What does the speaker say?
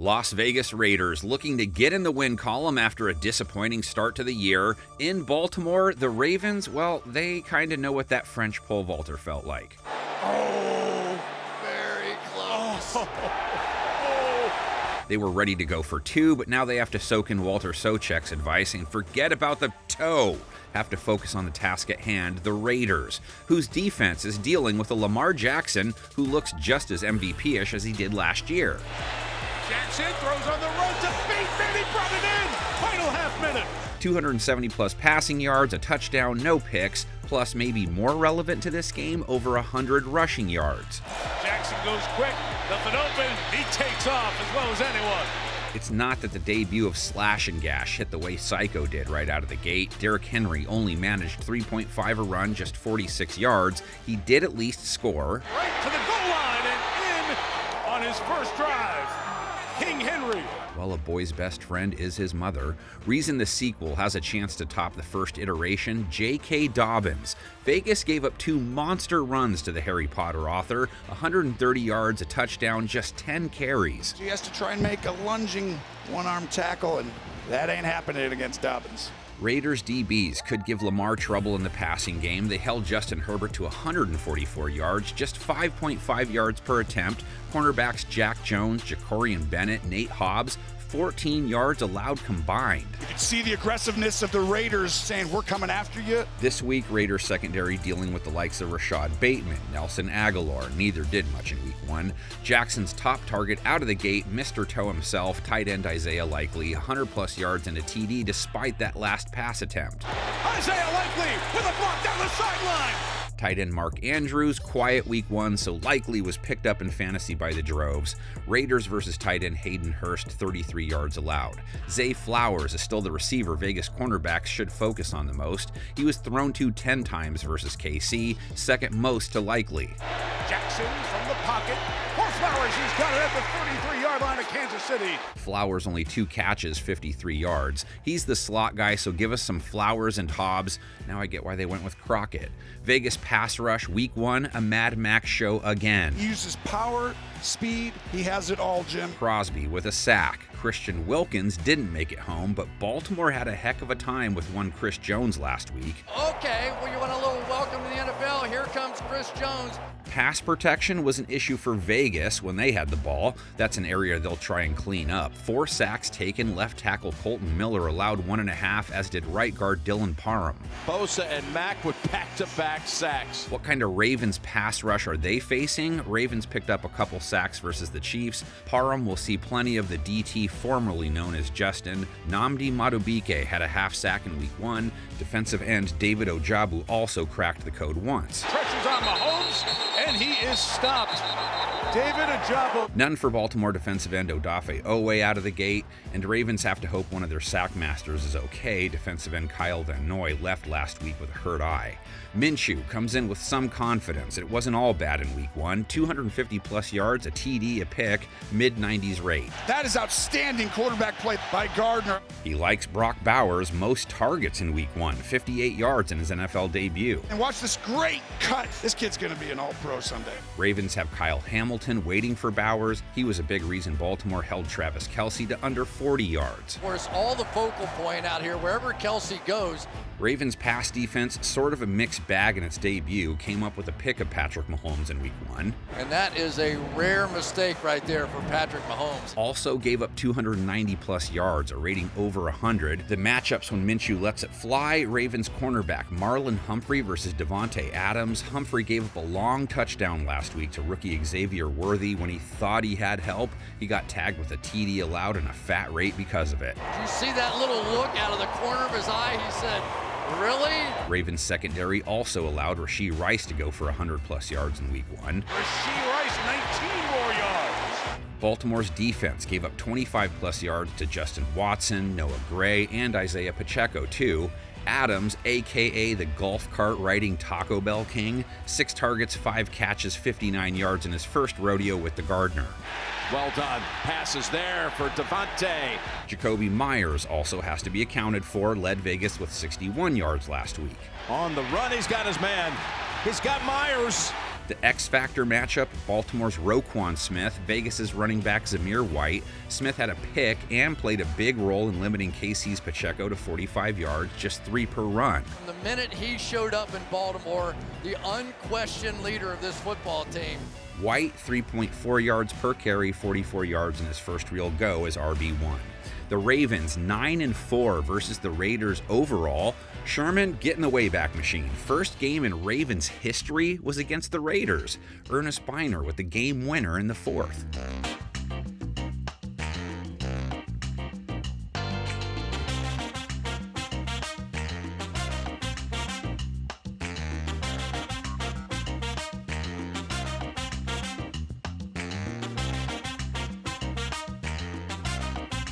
Las Vegas Raiders looking to get in the win column after a disappointing start to the year. In Baltimore, the Ravens, well, they kind of know what that French pole vaulter felt like. Oh, very close. They were ready to go for two, but now they have to soak in Walter Socek's advice and forget about the toe. Have to focus on the task at hand, the Raiders, whose defense is dealing with a Lamar Jackson who looks just as MVP-ish as he did last year. Jackson throws on the run to beat, and he brought it in! Final half minute! 270-plus passing yards, a touchdown, no picks, plus maybe more relevant to this game, over 100 rushing yards. Jackson goes quick, nothing open, he takes off as well as anyone. It's not that the debut of Slash and Gash hit the way Psycho did right out of the gate. Derrick Henry only managed 3.5 a run, just 46 yards. He did at least score. Right to the goal line and in on his first drive. King Henry. Well, a boy's best friend is his mother. Reason the sequel has a chance to top the first iteration, J.K. Dobbins. Vegas gave up two monster runs to the Harry Potter author, 130 yards, a touchdown, just 10 carries. He has to try and make a lunging one-arm tackle, and that ain't happening against Dobbins. Raiders DBs could give Lamar trouble in the passing game. They held Justin Herbert to 144 yards, just 5.5 yards per attempt. Cornerbacks Jack Jones, Jacorian Bennett, Nate Hobbs, 14 yards allowed combined. You can see the aggressiveness of the Raiders saying, we're coming after you. This week, Raiders secondary dealing with the likes of Rashad Bateman, Nelson Aguilar. Neither did much in week one. Jackson's top target out of the gate, Mr. Toe himself, tight end Isaiah Likely, 100-plus yards and a TD despite that last pass attempt. Isaiah Likely with a block down the sideline. Tight end Mark Andrews, quiet week one, so Likely was picked up in fantasy by the droves. Raiders versus tight end Hayden Hurst, 33 yards allowed. Zay Flowers is still the receiver Vegas cornerbacks should focus on the most. He was thrown to 10 times versus KC, second most to Likely. Jackson from the pocket for Flowers, who's got it at the 33-yard line of Kansas City. Flowers only 2 catches, 53 yards. He's the slot guy, so give us some Flowers and Hobbs. Now I get why they went with Crockett. Vegas pass rush, week one, a Mad Max show again. He uses power, speed, he has it all, Jim. Crosby with a sack. Christian Wilkins didn't make it home, but Baltimore had a heck of a time with one Chris Jones last week. Okay, well, you want a little welcome to the NFL. Here comes Chris Jones. Pass protection was an issue for Vegas when they had the ball. That's an area they'll try and clean up. 4 sacks taken, left tackle Colton Miller allowed 1.5, as did right guard Dylan Parham. Bosa and Mack with back-to-back sacks. What kind of Ravens pass rush are they facing? Ravens picked up a couple sacks versus the Chiefs. Parham will see plenty of the DT formerly known as Justin. Nnamdi Madubuike had a half sack in week one. Defensive end David Ojabu also cracked the code once. Pressure's on Mahomes, and he is stopped. David Ojabu. None for Baltimore defensive end Odafe Owe out of the gate, and Ravens have to hope one of their sack masters is okay. Defensive end Kyle Van Noy left last week with a hurt eye. Minshew comes in with some confidence. It wasn't all bad in week one. 250-plus yards, a TD, a pick, mid-90s rate. That is outstanding quarterback play by Gardner. He likes Brock Bowers, most targets in week one, 58 yards in his NFL debut. And watch this great cut. This kid's going to be an all-pro someday. Ravens have Kyle Hamilton waiting for Bowers. He was a big reason Baltimore held Travis Kelce to under 40 yards. Of course, all the focal point out here, wherever Kelce goes. Ravens pass defense, sort of a mixed bag in its debut, came up with a pick of Patrick Mahomes in week one. And that is a rare mistake right there for Patrick Mahomes. Also gave up 290-plus yards, a rating over 100. The matchups when Minshew lets it fly, Ravens cornerback Marlon Humphrey versus Devontae Adams. Humphrey gave up a long touchdown last week to rookie Xavier Worthy when he thought he had help. He got tagged with a TD allowed and a fat rate because of it. Did you see that little look out of the corner of his eye? He said, really? Ravens secondary also allowed Rashee Rice to go for 100-plus yards in week one. Rashee Rice, 19 more yards. Baltimore's defense gave up 25-plus yards to Justin Watson, Noah Gray, and Isaiah Pacheco, too. Adams, a.k.a. the golf cart riding Taco Bell King, 6 targets, 5 catches, 59 yards in his first rodeo with the Gardner. Well done. Passes there for Devontae. Jacoby Myers also has to be accounted for, led Vegas with 61 yards last week. On the run, he's got his man. He's got Myers. The X Factor matchup, Baltimore's Roquan Smith, Vegas's running back Zamir White. Smith had a pick and played a big role in limiting KC's Pacheco to 45 yards, just 3 per run. From the minute he showed up in Baltimore, the unquestioned leader of this football team. White, 3.4 yards per carry, 44 yards in his first real go as RB1. The Ravens, 9-4 versus the Raiders overall. Sherman getting the Wayback Machine. First game in Ravens history was against the Raiders. Ernest Biner with the game winner in the fourth.